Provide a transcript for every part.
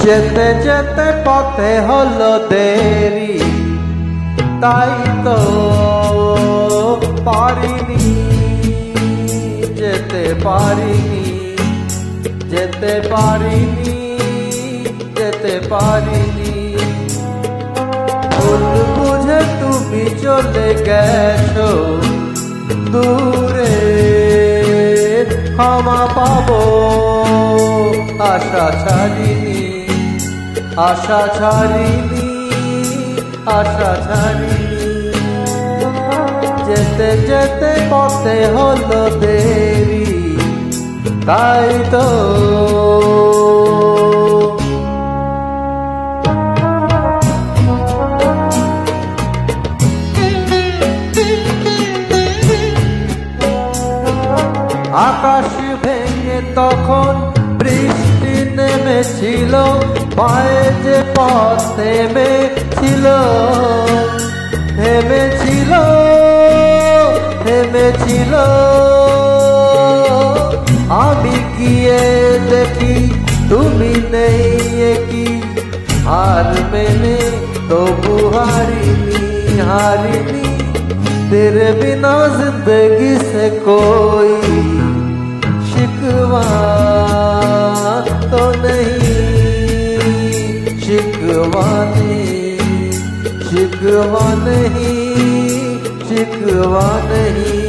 যেতে যেতে পথে হলো দেরি, তাই তো পারিনি, যেতে পারিনি, যেতে পারিনি, যেতে পারিনি। ভুল বুঝে তুমি চলে গেছো দূরে, ক্ষমা পাবো আশা ছাড়িনি, আশা ছাড়িনি, আশা ছাড়িনি। যেতে যেতে পথে হলো দেরি, তাই তো আকাশ ভেঙে তখন বৃষ্টি নেমেছিল, পায়ে যে পথ থেমেছিল, থেমেছিল, থেমেছিল। আমি গিয়ে দেখি তুমি নেই, কি হার মেনে তবু হারিনি, हारिनी। तेरे बिना जिंदगी से कोई शिकवा तो नहीं, शिकवा नहीं, शिकवा नहीं, शिकवा नहीं।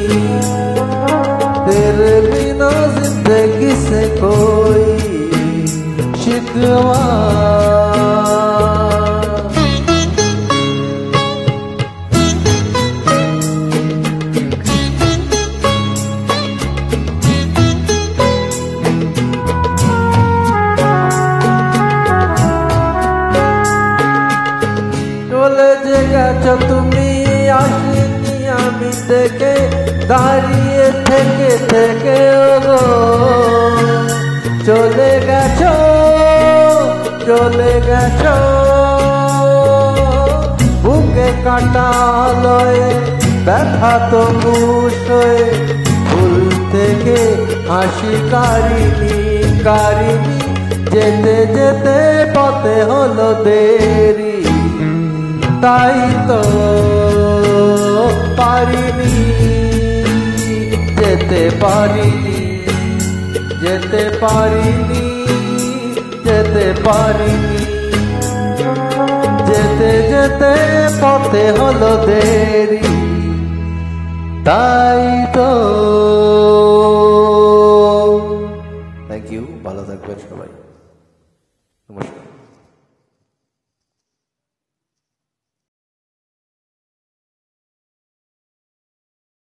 तेरे बिना जिंदगी से कोई शिकवा। চলে যে গেছো তুমি, আসিনি আমি দেখে, দাঁড়িয়ে থেকে থেকে গো চলে গেছো, চলে গেছো। বুকে কাটা লয়ে ব্যথা তো মুশোয়, ভুল থেকে হাসি কারিনি, কারিনি। যেতে যেতে পথে হলো দেরি, তাই তো পারিনি, যেতে পারিনি, যেতে পারিনি, যেতে পারিনি। যেতে যেতে পথে হলো দেরি, তাই তো। থ্যাংক ইউ, ভালো থাকবেন সবাই, নমস্কার।